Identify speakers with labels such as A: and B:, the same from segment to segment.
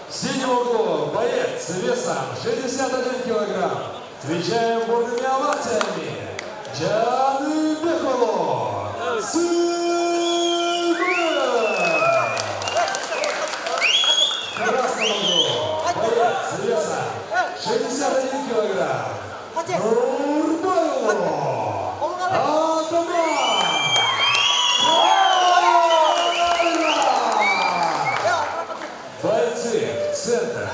A: В синем углу боец весом 61 килограмм. Встречаем бурными овациями Джанбеколо Сыгы. В красном углу боец весом 61 килограмм. Нурбайло Атаман. Бойцы в центр.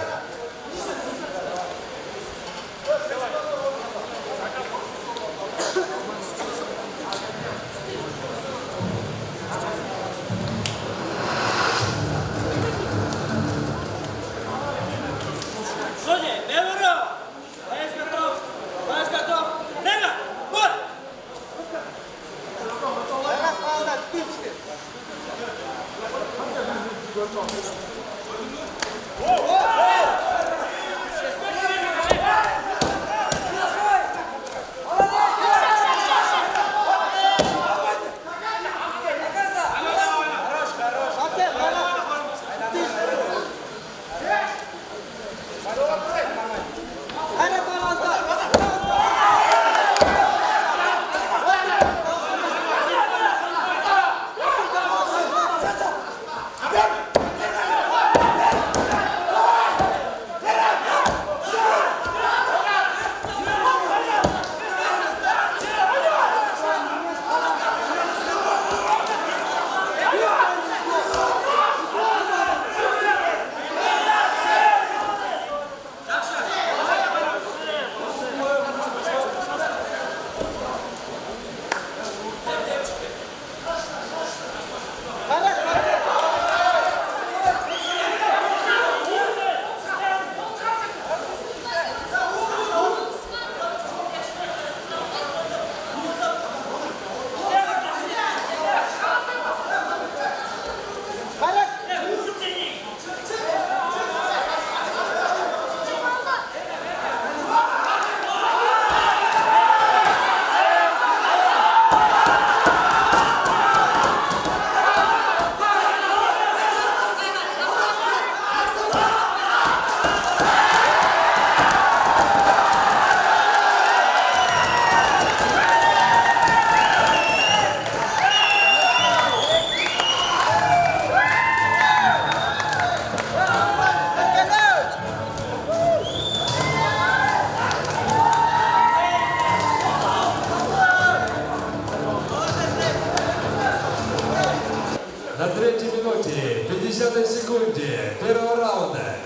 A: На третьей минуте, 50-й секунде первого раунда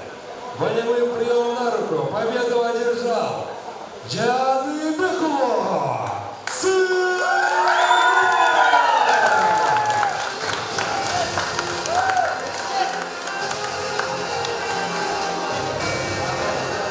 A: волевым приемом на руку победу одержал